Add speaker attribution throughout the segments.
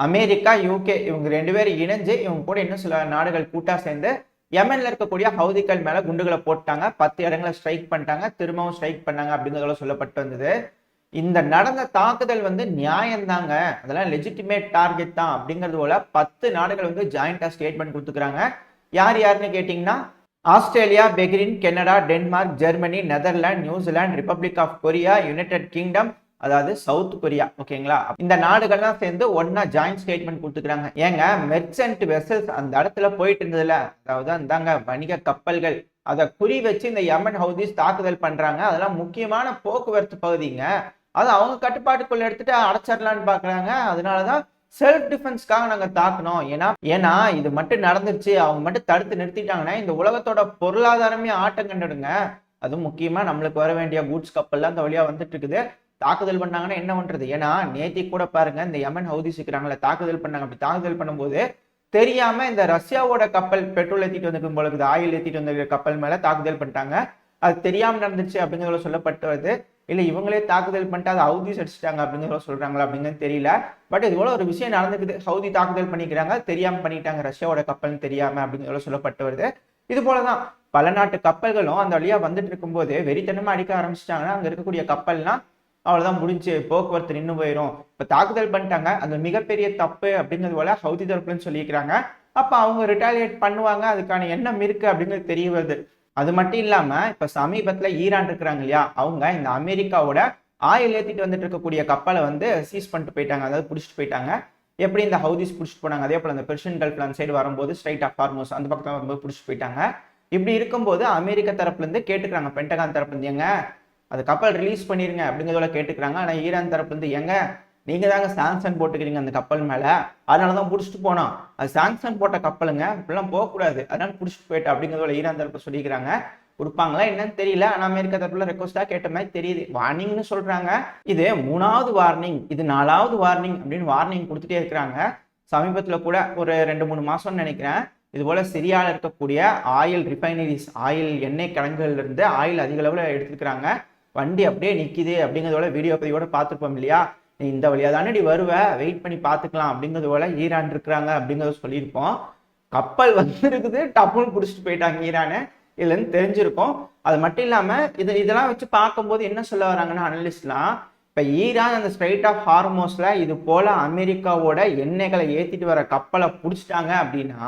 Speaker 1: America, UK இவங்க 2 பேரும் இணைஞ்சு இவங்க கூட இன்னும் சில நாடுகள் கூட்டா சேர்ந்து யெமன்ல இருக்கக்கூடிய ஹவுதிகள் மேல குண்டுகளை போட்டாங்க. 10 இடங்களை ஸ்ட்ரைக் பண்ணிட்டாங்க. திரும்பவும் ஸ்ட்ரைக் பண்ணாங்க அப்படிங்கிறதோட சொல்லப்பட்டு வந்தது. இந்த நடந்த தாக்குதல் வந்து நியாயம்தாங்க, அதெல்லாம் லெஜிட்டிமேட் டார்கெட் தான் அப்படிங்கிறது போல 10 நாடுகள் வந்து ஜாயிண்டா ஸ்டேட்மெண்ட் கொடுத்துக்கிறாங்க. யார் யாருன்னு கேட்டீங்கன்னா Australia, Bahrain, Canada, Denmark, Germany, Netherlands, New Zealand, Republic of Korea, United Kingdom, அதாவது சவுத் கொரியா. ஓகேங்களா, இந்த நாடுகள்லாம் சேர்ந்து ஒன்னா ஜாயிண்ட் ஸ்டேட்மெண்ட் கொடுத்துக்கிறாங்க. ஏங்க மெர்ச்சன்ட் வெசல்ஸ் அந்த இடத்துல போயிட்டு இருந்ததுல, அதாவது அந்தாங்க வணிக கப்பல்கள், அதை குறி வச்சு இந்த யமன் ஹவுதிஸ் தாக்குதல் பண்றாங்க. அதெல்லாம் முக்கியமான போக்குவரத்து பகுதிங்க. அதை அவங்க கட்டுப்பாட்டுக்குள்ள எடுத்துட்டு அடைச்சிடலான்னு பாக்குறாங்க. அதனாலதான் செல்ஃப் டிஃபென்ஸ்க்காக நாங்க தாக்கணும். ஏன்னா இது மட்டும் நடந்துருச்சு, அவங்க மட்டும் தடுத்து நிறுத்திட்டாங்கன்னா இந்த உலகத்தோட பொருளாதாரமே ஆட்டம் கண்டுடுங்க. அதுவும் முக்கியமா நம்மளுக்கு வர வேண்டிய கூட்ஸ் கப்பல்லாம் அந்த வழியா வந்துட்டு இருக்குது. தாக்குதல் பண்ணாங்கன்னா என்ன பண்றது? ஏன்னா நேத்தி கூட பாருங்க, இந்த யமன் ஹவுதிஸ் இருக்கிறாங்களே தாக்குதல் பண்ணாங்க. அப்படி தாக்குதல் பண்ணும்போது தெரியாம இந்த ரஷ்யாவோட கப்பல் பெட்ரோல் ஏத்திட்டு வந்து போல இருக்குது, ஆயில் ஏத்திட்டு வந்த கப்பல் மேல தாக்குதல் பண்ணிட்டாங்க. அது தெரியாம நடந்துச்சு அப்படிங்கிறத சொல்லப்பட்டு வருது. இல்ல இவங்களே தாக்குதல் பண்ணிட்டு அதை ஹவுதிஸ் அடிச்சிட்டாங்க அப்படிங்கிறத சொல்றாங்களா அப்படிங்கிறது தெரியல. பட் இது போல ஒரு விஷயம் நடந்துக்குது. ஹவுதி தாக்குதல் பண்ணிக்கிறாங்க, தெரியாம பண்ணிட்டாங்க, ரஷ்யாவோட கப்பல் தெரியாம அப்படிங்கிறத சொல்லப்பட்டு வருது. இது போலதான் பல நாட்டு கப்பல்களும் அந்த வழியா வந்துட்டு இருக்கும்போது வெறித்தனமா அடிக்க ஆரம்பிச்சிட்டாங்கன்னா அங்க இருக்கக்கூடிய கப்பல்லாம் அவ்வளவுதான், முடிஞ்சு, போக்குவரத்து நின்று போயிடும். இப்ப தாக்குதல் பண்ணிட்டாங்க, அது மிகப்பெரிய தப்பு அப்படிங்கிறது போல ஹவுதி தரப்புலன்னு சொல்லிக்கிறாங்க. அப்ப அவங்க ரிட்டாலியேட் பண்ணுவாங்க, அதுக்கான எண்ணம் இருக்கு அப்படிங்கிறது தெரிய வருது. அது மட்டும் இல்லாம இப்ப சமீபத்துல ஈரான் இருக்கிறாங்க இல்லையா, அவங்க இந்த அமெரிக்காவோட ஆயில் ஏத்திட்டு வந்துட்டு இருக்கக்கூடிய கப்பலை வந்து சீஸ் பண்ணிட்டு போயிட்டாங்க, அதாவது புடிச்சிட்டு போயிட்டாங்க. எப்படி இந்த ஹவுதிஸ் புடிச்சிட்டு போனாங்க, அதே போல அந்த பெர்ஷியன் கல்ஃப் அந்த சைடு வரும்போது ஸ்ட்ரைட் ஆஃப் ஹார்மோஸ் அந்த பக்கத்துல வரும்போது புடிச்சிட்டு போயிட்டாங்க. இப்படி இருக்கும்போது அமெரிக்க தரப்புல இருந்து கேட்டுக்கிறாங்க, பென்டகான் தரப்புல இருந்து, எங்க அது கப்பல் ரிலீஸ் பண்ணிருங்க அப்படிங்கிறதோட கேட்டுக்கிறாங்க. ஆனா ஈரான் தரப்புல இருந்து, எங்க நீங்க தாங்க சாங்ஷன் போட்டுக்கிறீங்க அந்த கப்பல் மேல, அதனாலதான் புடிச்சிட்டு போனோம், அது சாங்ஷன் போட்ட கப்பலுங்க, இப்பெல்லாம் போகக்கூடாது, அதனால புடிச்சிட்டு போயிட்டு அப்படிங்கிறதோட ஈரான் தரப்பு சொல்லிக்கிறாங்க. கொடுப்பாங்களா என்னன்னு தெரியல. ஆனா அமெரிக்கா தரப்புல ரெக்வஸ்டா கேட்ட மாதிரி தெரியுது. வார்னிங்னு சொல்றாங்க. இது 3வது வார்னிங், இது 4வது வார்னிங் அப்படின்னு வார்னிங் கொடுத்துட்டே இருக்கிறாங்க. சமீபத்துல கூட ஒரு 2-3 மாசம்னு நினைக்கிறேன், இது போல சிரியால இருக்கக்கூடிய ஆயில் ரிஃபைனரிஸ், ஆயில் எண்ணெய் கிடங்குகள்ல இருந்து ஆயில் அதிக அளவுல எடுத்துக்கிறாங்க. வண்டி அப்படியே நிக்குது அப்படிங்கிறதோட வீடியோ பதிவோட பார்த்துருப்போம் இல்லையா, நீ இந்த வழியா தானே நீ வருவ, வெயிட் பண்ணி பார்த்துக்கலாம் அப்படிங்கிறது போல ஈரான் இருக்கிறாங்க அப்படிங்கிறத சொல்லியிருப்போம். கப்பல் வந்துருக்குது, டப்புன்னு பிடிச்சிட்டு போயிட்டாங்க ஈரானு, இதுல இருந்து தெரிஞ்சிருக்கும். அது மட்டும் இல்லாம இதெல்லாம் வச்சு பார்க்கும்போது என்ன சொல்ல வராங்கன்னா அனலிஸ்ட்லாம், இப்ப ஈரான் அந்த ஸ்ட்ரைட் ஆஃப் ஹார்மோஸ்ல இது போல அமெரிக்காவோட எண்ணெய்களை ஏத்திட்டு வர கப்பலை பிடிச்சிட்டாங்க அப்படின்னா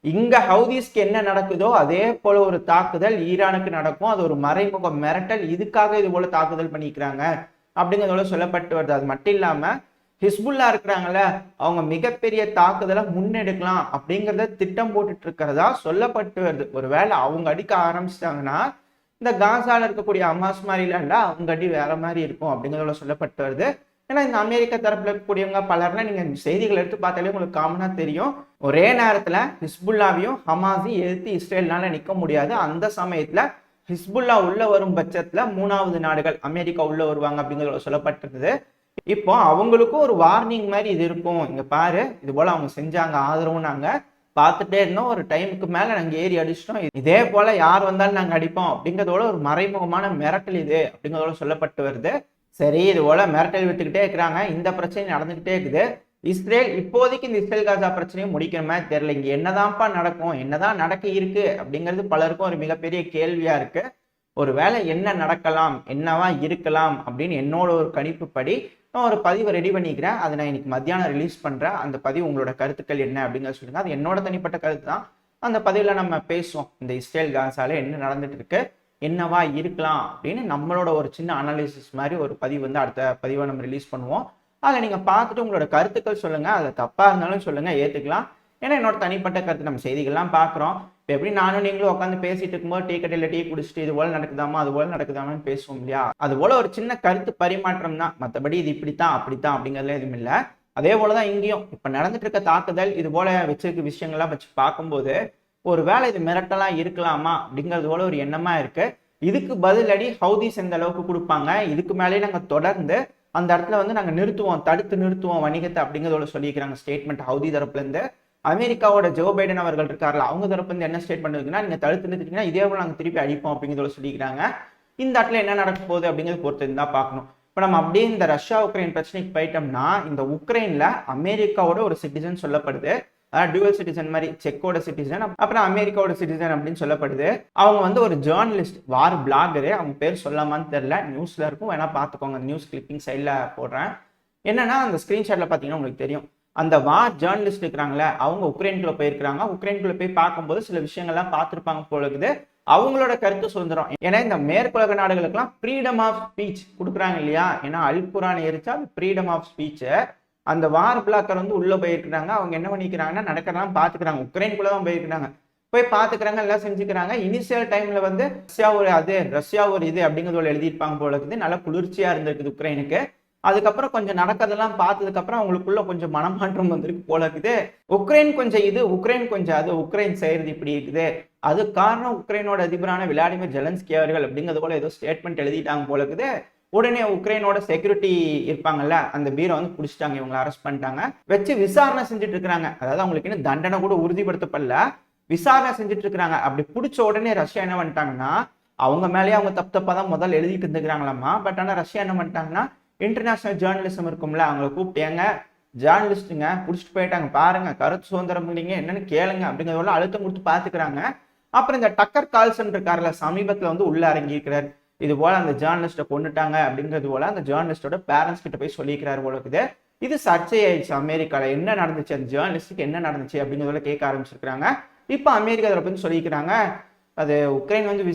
Speaker 1: இங்க ஹவுதிஸ்க்கு என்ன நடக்குதோ அதே போல ஒரு தாக்குதல் ஈரானுக்கு நடக்கும். அது ஒரு மறைமுக மிரட்டல், இதுக்காக இது போல தாக்குதல் பண்ணிக்கிறாங்க அப்படிங்கிறதோட சொல்லப்பட்டு வருது. அது மட்டும் இல்லாம ஹிஸ்புல்லா இருக்கிறாங்கல்ல, அவங்க மிகப்பெரிய தாக்குதலை முன்னெடுக்கலாம் அப்படிங்கிறத திட்டம் போட்டுட்டு இருக்கிறதா சொல்லப்பட்டு வருது. ஒருவேளை அவங்க அடிக்க ஆரம்பிச்சிட்டாங்கன்னா இந்த காசால இருக்கக்கூடிய அமாஸ் மாதிரிலாம் இல்ல, அவங்க அடி வேற மாதிரி இருக்கும் அப்படிங்கிறதோட சொல்லப்பட்டு வருது. ஏன்னா இந்த அமெரிக்க தரப்புல இருக்கக்கூடியவங்க பலர்லாம் நீங்க செய்திகள் எடுத்து பார்த்தாலே உங்களுக்கு காமனா தெரியும், ஒரே நேரத்துல ஹிஸ்புல்லாவையும் ஹமாஸையும் எதிர்த்து இஸ்ரேல்னால நிக்க முடியாது. அந்த சமயத்துல ஹிஸ்புல்லா உள்ள வரும் பட்சத்துல 3வது நாடுகள் அமெரிக்கா உள்ள வருவாங்க அப்படிங்கிறத சொல்லப்பட்டிருந்தது. இப்போ அவங்களுக்கும் ஒரு வார்னிங் மாதிரி இது இருக்கும், இங்க பாரு இது போல அவங்க செஞ்சாங்க, ஆதரவும் நாங்க பார்த்துட்டே இருந்தோம், ஒரு டைமுக்கு மேல நாங்க ஏறி அடிச்சிட்டோம், இதே போல யார் வந்தாலும் நாங்க அடிப்போம் அப்படிங்கிறதோட ஒரு மறைமுகமான மிரட்டல் இது அப்படிங்கிறதோட சொல்லப்பட்டு வருது. சரி, இது போல மிரட்டல் விட்டுக்கிட்டே இருக்கிறாங்க, இந்த பிரச்சனை நடந்துகிட்டே இருக்குது. இஸ்ரேல் இப்போதைக்கு இந்த இஸ்ரேல் காசா பிரச்சனையும் முடிக்கிற மாதிரி தெரியல. இங்க என்னதான்ப்பா நடக்கும், என்னதான் நடக்க இருக்கு அப்படிங்கிறது பலருக்கும் ஒரு மிகப்பெரிய கேள்வியா இருக்கு. ஒருவேளை என்ன நடக்கலாம், என்னவா இருக்கலாம் அப்படின்னு என்னோட ஒரு கணிப்புப்படி நான் ஒரு பதிவை ரெடி பண்ணிக்கிறேன். அதை நான் இன்னைக்கு மத்தியானம் ரிலீஸ் பண்றேன். அந்த பதிவு உங்களோட கருத்துக்கள் என்ன அப்படிங்கிறத சொல்லுங்க. அது என்னோட தனிப்பட்ட கருத்து தான். அந்த பதிவுல நம்ம பேசுவோம், இந்த இஸ்ரேல் காசால என்ன நடந்துட்டு இருக்கு, என்னவா இருக்கலாம் அப்படின்னு நம்மளோட ஒரு சின்ன அனாலிசிஸ் மாதிரி ஒரு பதிவு வந்து அடுத்த பதிவை நம்ம ரிலீஸ் பண்ணுவோம். அதில் நீங்க பார்த்துட்டு உங்களோட கருத்துக்கள் சொல்லுங்க, அதில் தப்பா இருந்தாலும் சொல்லுங்க, ஏத்துக்கலாம். ஏன்னா என்னோட தனிப்பட்ட கருத்து, நம்ம செய்திகள்லாம் பார்க்குறோம். இப்போ எப்படி நானும் நீங்களும் உட்காந்து பேசிட்டு இருக்கும்போது டீ கடையில் டீ குடிச்சிட்டு இது போல நடக்குதாமா அது போல நடக்குதாமான்னு பேசுவோம் இல்லையா, அது போல ஒரு சின்ன கருத்து பரிமாற்றம் தான், மற்றபடி இது இப்படித்தான் அப்படித்தான் அப்படிங்கிறதுல எதுவும் இல்லை. அதே போலதான் இங்கேயும் இப்ப நடந்துட்டு இருக்க தாக்குதல் இது போல வச்சிருக்க விஷயங்கள்லாம் வச்சு பார்க்கும்போது ஒரு வேளை இது மிரட்டலாம் இருக்கலாமா அப்படிங்கிறது போல ஒரு எண்ணமா இருக்கு. இதுக்கு பதிலடி ஹவுதிஸ் எந்த அளவுக்கு கொடுப்பாங்க, இதுக்கு மேலேயே நாங்க தொடர்ந்து அந்த இடத்துல வந்து நாங்க நிறுத்துவோம், தடுத்து நிறுத்துவோம் வணிகத்தை அப்படிங்கிறதோட சொல்லியிருக்கிறாங்க ஸ்டேட்மெண்ட் ஹவுதி தரப்புல இருந்து. அமெரிக்காவோட ஜோ பைடன் அவர்கள் இருக்காருல, அவங்க தரப்பு வந்து என்ன ஸ்டேட்மெண்ட் இருக்குன்னா, நீங்க தடுத்து நிறுத்திட்டீங்கன்னா இதே போல நாங்க திருப்பி அடிப்போம் அப்படிங்கிறதோட சொல்லிக்கிறாங்க. இந்த இடத்துல என்ன நடக்க போகுது அப்படிங்கிறது பொறுத்து இருந்தா பார்க்கணும். இப்போ நம்ம அப்படியே இந்த ரஷ்யா உக்ரைன் பிரச்சனைக்கு போயிட்டோம்னா, இந்த உக்ரைன்ல அமெரிக்காவோட ஒரு சிட்டிசன் சொல்லப்படுது. அதாவது டியூவல் சிட்டிசன் மாதிரி, செக்கோட சிட்டிசன் அப்புறம் அமெரிக்காவோட சிட்டிசன் அப்படின்னு சொல்லப்படுது. அவங்க வந்து ஒரு ஜேர்னலிஸ்ட், வார் பிளாகரு. அவங்க பேர் சொல்லாமான்னு தெரியல, நியூஸ்ல இருக்கும், வேணா பார்த்துக்கோங்க, நியூஸ் கிளிப்பிங் சைடில் போடுறேன். என்னன்னா அந்த ஸ்கிரீன்ஷாட்ல பார்த்தீங்கன்னா உங்களுக்கு தெரியும், அந்த வார் ஜேர்னலிஸ்ட் இருக்கிறாங்களே அவங்க உக்ரைனுக்குள்ள போயிருக்கிறாங்க. உக்ரைனுக்குள்ள போய் பார்க்கும்போது சில விஷயங்கள்லாம் பார்த்துருப்பாங்க போல இருக்குது. அவங்களோட கருத்து சுதந்திரம், ஏன்னா இந்த மேற்குலக நாடுகளுக்கெல்லாம் ஃப்ரீடம் ஆஃப் ஸ்பீச் கொடுக்குறாங்க இல்லையா, ஏன்னா அல்குரான் எரிச்சா அது ஃப்ரீடம் ஆஃப் ஸ்பீச். அந்த வார் பிளாக்கர் வந்து உள்ள போயிருக்கிறாங்க. அவங்க என்ன பண்ணிக்கிறாங்கன்னா நடக்கிறதெல்லாம் பார்த்துக்கிறாங்க. உக்ரைனுக்குள்ள தான் போயிருக்கிறாங்க, போய் பார்த்துக்கிறாங்க, எல்லாம் செஞ்சுக்கிறாங்க. இனிஷியல் டைம்ல வந்து ரஷ்யா ஒரு இது அப்படிங்கிறத எழுதியிருப்பாங்க போல இருக்குது. நல்லா குளிர்ச்சியா இருந்திருக்குது உக்ரைனுக்கு. அதுக்கப்புறம் கொஞ்சம் நடக்கிறதெல்லாம் பார்த்ததுக்கு அப்புறம் அவங்களுக்குள்ள கொஞ்சம் மனமாற்றம் வந்திருக்கு போல இருக்குது. உக்ரைன் கொஞ்சம் இது, உக்ரைன் கொஞ்சம் அது, உக்ரைன் செய்யறது இப்படி இருக்குது, அது காரணம் உக்ரைனோட அதிபரான விளாடிமிர் ஜெலன்ஸ்கி அவர்கள் அப்படிங்கிறது போல ஏதோ ஸ்டேட்மெண்ட் எழுதிட்டாங்க போல இருக்குது. உடனே உக்ரைனோட செக்யூரிட்டி இருப்பாங்கல்ல, அந்த பீரை வந்து பிடிச்சிட்டாங்க, இவங்களை அரெஸ்ட் பண்ணிட்டாங்க, வச்சு விசாரணை செஞ்சுட்டு இருக்கிறாங்க. அதாவது அவங்களுக்கு இன்னும் தண்டனை கூட உறுதிப்படுத்தப்படல, விசாரணை செஞ்சுட்டு இருக்கிறாங்க. அப்படி பிடிச்ச உடனே ரஷ்யா என்ன பண்ணிட்டாங்கன்னா, அவங்க மேலேயே அவங்க தப்பா தான் முதல்ல எழுதிட்டு இருந்துக்கிறாங்களாமா. பட் ஆனால் ரஷ்யா என்ன பண்ணிட்டாங்கன்னா, இன்டர்நேஷனல் ஜேர்னலிசம் இருக்கும்ல, அவங்களை கூப்பிட்டு ஏங்க ஜேர்னலிஸ்ட்டுங்க பிடிச்சிட்டு போயிட்டாங்க பாருங்க, கருத்து சுதந்திரம் இல்லைங்க, என்னன்னு கேளுங்க அப்படிங்கிறதோட அழுத்தம் கொடுத்து பார்த்துக்கிறாங்க. அப்புறம் இந்த டக்கர் கால்சன் இருக்காருல, சமீபத்தில் வந்து உள்ள இறங்கி இருக்கிறார். இது போல அந்த ஜேர்னலிஸ்ட்டை கொண்டுட்டாங்க அப்படிங்கிறது போல அந்த ஜேர்னலிஸ்டோட பேரண்ட்ஸ் கிட்ட போய் சொல்லிக்கிறாரு போல இருக்குது. இது சர்ச்சையாயிடுச்சு அமெரிக்கால. என்ன நடந்துச்சு, அந்த ஜேர்னலிஸ்டுக்கு என்ன நடந்துச்சு அப்படிங்கிறத கேட்க ஆரம்பிச்சிருக்காங்க. இப்போ அமெரிக்கா அதை பத்தி சொல்லிக்கிறாங்க. அது உக்ரைன் வந்து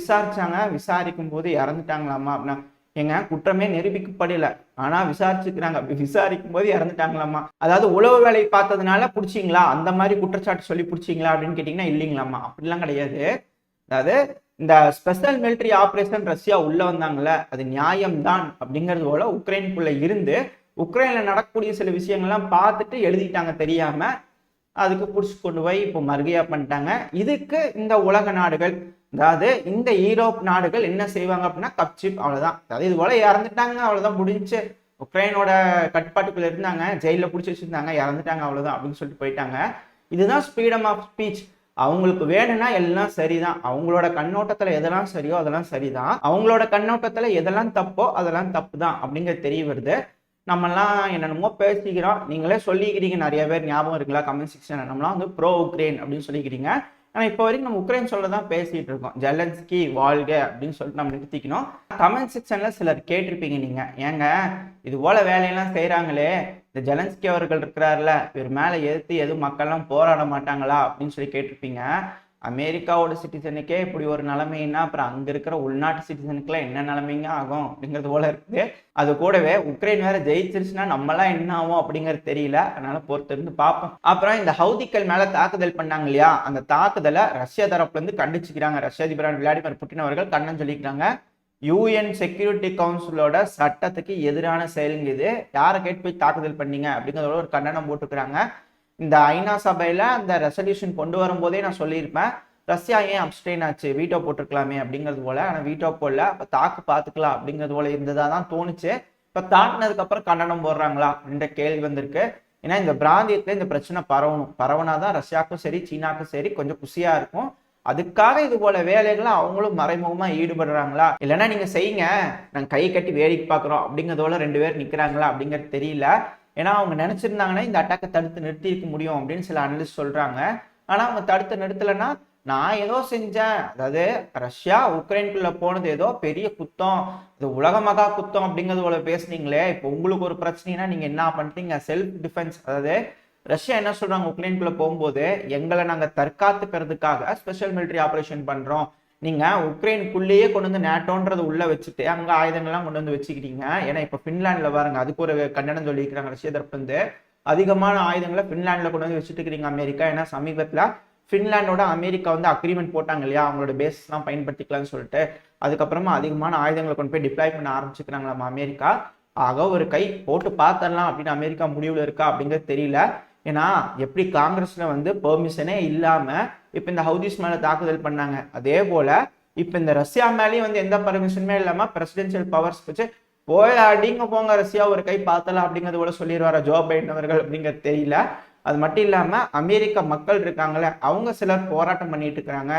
Speaker 1: விசாரிக்கும் போது இறந்துட்டாங்களாமா அப்படின்னா, ஏங்க குற்றமே நிரூபிக்கப்படல, ஆனா விசாரிச்சுக்கிறாங்க, அப்படி விசாரிக்கும் போது இறந்துட்டாங்களாமா. அதாவது உளவு வேலை பார்த்ததுனால பிடிச்சிங்களா, அந்த மாதிரி குற்றச்சாட்டு சொல்லி பிடிச்சிங்களா அப்படின்னு கேட்டீங்கன்னா இல்லைங்களாமா, அப்படிலாம் கிடையாது. அதாவது இந்த ஸ்பெஷல் மிலிட்டரி ஆபரேஷன் ரஷ்யா உள்ள வந்தாங்கல்ல, அது நியாயம்தான் அப்படிங்கிறது போல உக்ரைனுக்குள்ள இருந்து உக்ரைன்ல நடக்கக்கூடிய சில விஷயங்கள்லாம் பார்த்துட்டு எழுதிட்டாங்க தெரியாம, அதுக்கு பிடிச்சி கொண்டு போய் இப்போ மறுகையா பண்ணிட்டாங்க. இதுக்கு இந்த உலக நாடுகள், அதாவது இந்த யூரோப் நாடுகள் என்ன செய்வாங்க அப்படின்னா கப்சிப், அவ்வளவுதான். அதாவது இது போல இறந்துட்டாங்க, அவ்வளவுதான், முடிஞ்சு. உக்ரைனோட கட்டுப்பாட்டுக்குள்ள இருந்தாங்க, ஜெயில பிடிச்சி வச்சிருந்தாங்க, இறந்துட்டாங்க, அவ்வளவுதான் அப்படின்னு சொல்லிட்டு போயிட்டாங்க. இதுதான் ஃப்ரீடம் ஆஃப் ஸ்பீச். அவங்களுக்கு வேணும்னா எல்லாம் சரிதான், அவங்களோட கண்ணோட்டத்துல எதெல்லாம் சரியோ அதெல்லாம் சரிதான், அவங்களோட கண்ணோட்டத்துல எதெல்லாம் தப்போ அதெல்லாம் தப்பு தான் அப்படிங்கிறது தெரிய வருது. நம்மலாம் என்னென்னமோ பேசிக்கிறோம், நீங்களே சொல்லிக்கிறீங்க நிறைய பேர், ஞாபகம் இருக்குங்களா கமெண்ட் செக்ஷன், நம்மளாம் வந்து ப்ரோ உக்ரைன் அப்படின்னு சொல்லிக்கிறீங்க. ஆனால் இப்போ வரைக்கும் நம்ம உக்ரைன் சொல்லதான் பேசிட்டு இருக்கோம். ஜெலன்ஸ்கி வாழ்க அப்படின்னு சொல்லிட்டு நம்ம நிறுத்திக்கணும். கமெண்ட் செக்ஷன்ல சிலர் கேட்டிருப்பீங்க, நீங்க ஏங்க இது போல வேலையெல்லாம் செய்யறாங்களே, இந்த ஜெலன்ஸ்கி அவர்கள் இருக்கிறாருல, இவர் மேல எதிர்த்து எதுவும் மக்கள்லாம் போராட மாட்டாங்களா அப்படின்னு சொல்லி கேட்டிருப்பீங்க. அமெரிக்காவோட சிட்டிசனுக்கே இப்படி ஒரு நிலைமைன்னா அப்புறம் அங்க இருக்கிற உள்நாட்டு சிட்டிசனுக்குலாம் என்ன நிலைமைங்க ஆகும் அப்படிங்கிறது போல இருக்குது. அது கூடவே உக்ரைன் வேற ஜெயிச்சிருச்சுன்னா நம்மலாம் என்ன ஆகும் அப்படிங்கிறது தெரியல, அதனால பொறுத்திருந்து பார்ப்போம். அப்புறம் இந்த ஹவுதிக்கள் மேல தாக்குதல் பண்ணாங்க இல்லையா, அந்த தாக்குதலை ரஷ்யா தரப்புல இருந்து கண்டிச்சுக்கிறாங்க. ரஷ்ய அதிபர் விளாடிமிர் புட்டின் அவர்கள் கண்டனம் சொல்லிக்கிறாங்க. யூஎன் செக்யூரிட்டி கவுன்சிலோட சட்டத்துக்கு எதிரான செயலுங்க இது, யாரை கேட்டு போய் தாக்குதல் பண்ணீங்க அப்படிங்கிறதோட ஒரு கண்டனம் போட்டுக்கிறாங்க. இந்த ஐநா சபையில அந்த ரெசல்யூஷன் கொண்டு வரும்போதே நான் சொல்லியிருப்பேன், ரஷ்யா ஏன் அப்ஸ்டெயின் ஆச்சு, வீட்டோ போட்டிருக்கலாமே அப்படிங்கிறது போல. ஆனால் வீட்டோ போடல, அப்போ தாக்கு பார்த்துக்கலாம் அப்படிங்கிறது போல இருந்ததா தான் தோணுச்சு. இப்போ தாக்குனதுக்கு அப்புறம் கண்டனம் போடுறாங்களா என்ற கேள்வி வந்திருக்கு. ஏன்னா இந்த பிராந்தியத்துல இந்த பிரச்சனை பரவனாதான் ரஷ்யாவுக்கும் சரி சீனாக்கும் சரி கொஞ்சம் குசியா இருக்கும். அதுக்காக இது போல வேலைகளை அவங்களும் மறைமுகமா ஈடுபடுறாங்களா, இல்லைன்னா நீங்க செய்யுங்க நாங்க கை கட்டி வேடிக்கை பார்க்குறோம் அப்படிங்கிறதோட ரெண்டு பேர் நிக்கிறாங்களா அப்படிங்கிறது தெரியல. ஏன்னா அவங்க நினைச்சிருந்தாங்கன்னா இந்த அட்டாக்கை தடுத்து நிறுத்தி இருக்க முடியும் அப்படின்னு சில அனலிஸ்ட் சொல்றாங்க. ஆனா அவங்க தடுத்து நிறுத்தலைன்னா, நான் ஏதோ செஞ்சேன், அதாவது ரஷ்யா உக்ரைனுக்குள்ள போனது ஏதோ பெரிய குத்தம், இது உலக மகா குத்தம் அப்படிங்கிறது போல பேசுனீங்களே, இப்போ உங்களுக்கு ஒரு பிரச்சனைனா நீங்க என்ன பண்றீங்க, செல்ஃப் டிஃபென்ஸ். அதாவது ரஷ்யா என்ன சொல்றாங்க, உக்ரைனுக்குள்ள போகும்போது எங்களை நாங்க தற்காத்துக்கிறதுக்காக ஸ்பெஷல் மிலிட்டரி ஆபரேஷன் பண்றோம், நீங்க உக்ரைனுக்குள்ளேயே கொண்டு வந்து நேட்டோன்றது உள்ள வச்சுட்டு அங்க ஆயுதங்கள்லாம் கொண்டு வந்து வச்சுக்கிட்டீங்க. ஏன்னா இப்ப பின்லாண்ட்ல பாருங்க, அதுக்கு ஒரு கண்டனம் சொல்லியிருக்கிறாங்க ரஷ்ய தரப்பு வந்து, அதிகமான ஆயுதங்களை பின்லாண்ட்ல கொண்டு வந்து வச்சுட்டு இருக்கிறீங்க அமெரிக்கா. ஏன்னா சமீபத்துல பின்லாண்டோட அமெரிக்கா வந்து அக்ரிமெண்ட் போட்டாங்க இல்லையா, அவங்களோட பேஸ் எல்லாம் பயன்படுத்திக்கலாம்னு சொல்லிட்டு, அதுக்கப்புறமா அதிகமான ஆயுதங்களை கொண்டு போய் டிப்ளாய் பண்ண ஆரம்பிச்சுக்கிறாங்க நம்ம அமெரிக்கா. ஆக ஒரு கை போட்டு பார்த்தரலாம் அப்படின்னு அமெரிக்கா முடிவுல இருக்கா அப்படிங்கிறது தெரியல. ஏன்னா எப்படி காங்கிரஸ்ல வந்து பெர்மிஷனே இல்லாம இப்ப இந்த ஹவுதிஸ் மேல தாக்குதல் பண்ணாங்க, அதே போல இப்ப இந்த ரஷ்யா மேலேயும் வந்து எந்த பர்மிஷனுமே இல்லாம பிரசிடென்சியல் பவர்ஸ் வச்சு போய் அடிங்க போங்க ரஷ்யா ஒரு கை பார்த்தலாம் அப்படிங்கிறது போல சொல்லிடுவாரா ஜோ பைடன் அவர்கள் அப்படிங்கிறது தெரியல. அது மட்டும் இல்லாம அமெரிக்க மக்கள் இருக்காங்களே, அவங்க சிலர் போராட்டம் பண்ணிட்டு இருக்கிறாங்க,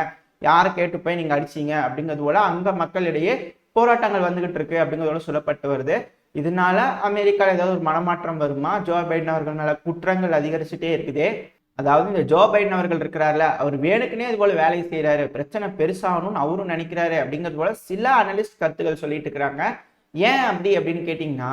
Speaker 1: யாரை கேட்டு போய் நீங்க அடிச்சீங்க அப்படிங்கிறது போல அங்க மக்களிடையே போராட்டங்கள் வந்துகிட்டு இருக்கு அப்படிங்கிறதோட சொல்லப்பட்டு வருது. இதனால அமெரிக்கால ஏதாவது ஒரு மனமாற்றம் வருமா? ஜோ பைடன் அவர்கள் மேல குற்றங்கள் அதிகரிச்சுட்டே இருக்குதே. அதாவது இந்த ஜோ பைடன் அவர்கள் இருக்கிறார்ல, அவர் வேணுக்குனே இது போல வேலை செய்யறாரு, பிரச்சனை பெருசாகணும்னு அவரும் நினைக்கிறாரு அப்படிங்கிறது போல சில அனலிஸ்ட் கருத்துக்கள் சொல்லிட்டு இருக்கிறாங்க. ஏன் அப்படி அப்படின்னு கேட்டீங்கன்னா,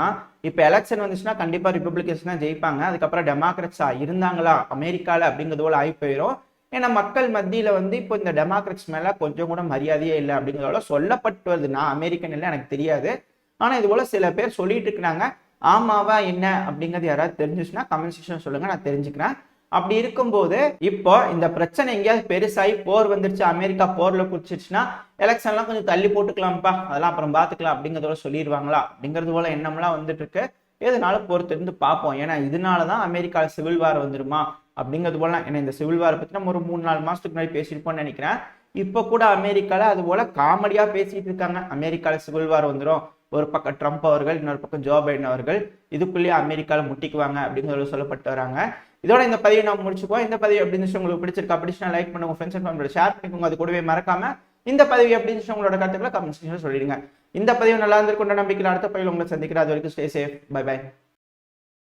Speaker 1: இப்ப எலெக்ஷன் வந்துச்சுன்னா கண்டிப்பா ரிப்பப்ளிகன்ஸ் தான் ஜெயிப்பாங்க. அதுக்கப்புறம் டெமோக்ராட்ஸா இருந்தாங்களா அமெரிக்கால அப்படிங்கிறது போல ஆகி போயிடும். ஏன்னா மக்கள் மத்தியில வந்து இப்போ இந்த டெமோக்ராட்ஸ் மேல கொஞ்சம் கூட மரியாதையே இல்லை அப்படிங்கிறதோட சொல்லப்பட்டு வருது. நான் அமெரிக்கன் இல்லை, எனக்கு தெரியாது. ஆனா இது போல சில பேர் சொல்லிட்டு இருக்கிறாங்க. ஆமாவா என்ன அப்படிங்கிறது யாராவது தெரிஞ்சுச்சுன்னா கமெண்ட் செக்ஷன் சொல்லுங்க, நான் தெரிஞ்சுக்கிறேன். அப்படி இருக்கும்போது இப்போ இந்த பிரச்சனை எங்கேயாவது பெருசாகி போர் வந்துருச்சு, அமெரிக்கா போர்ல குதிச்சிருச்சுன்னா எலெக்ஷன்லாம் கொஞ்சம் தள்ளி போட்டுக்கலாம்ப்பா, அதெல்லாம் அப்புறம் பார்த்துக்கலாம் அப்படிங்கிறதோட சொல்லிடுவாங்களா அப்படிங்கிறது போல எண்ணம்லாம் வந்துட்டு இருக்கு. எதனால பொறுத்து இருந்து பார்ப்போம். ஏன்னா இதனாலதான் அமெரிக்கால சிவில் வார் வந்துருமா அப்படிங்கிறது போல. ஏன்னா இந்த சிவில் வாரை பத்தி நம்ம ஒரு 3-4 மாசத்துக்கு முன்னாடி பேசியிருப்போம்னு நினைக்கிறேன். இப்போ கூட அமெரிக்கால அது போல காமெடியா பேசிட்டு இருக்காங்க. அமெரிக்கால சிவில் வார் வந்துடும், ஒரு பக்கம் ட்ரம்ப் அவர்கள், இன்னொரு பக்கம் ஜோ பைடன் அவர்கள் இதுக்குள்ளேயே அமெரிக்கால முட்டிக்குவாங்க அப்படிங்கிறது சொல்லப்பட்டு வராங்க. இதோட இந்த பதிவை நம்ம முடிச்சுக்குவோம். இந்த பதிவு எப்படி இருந்துச்சு, உங்களுக்கு பிடிச்சிருக்கா? பிடிச்சா லைக் பண்ணுங்க, ஃப்ரெண்ட்ஸ் அண்ட் ஃபேமிலியோட ஷேர் பண்ணிக்கோங்க. அது கூடவே மறக்காம இந்த பதிவு எப்படி இருந்துச்சு உங்களோட கருத்துக்களை கமெண்ட் செக்ஷன்ல சொல்லிடுங்க. இந்த பதிவு நல்லா இருந்திருக்குன்ற நம்பிக்கையில் அடுத்த பதிவில் உங்களை சந்திக்கிறேன். அது வரைக்கும் ஸ்டே சேஃப். By by.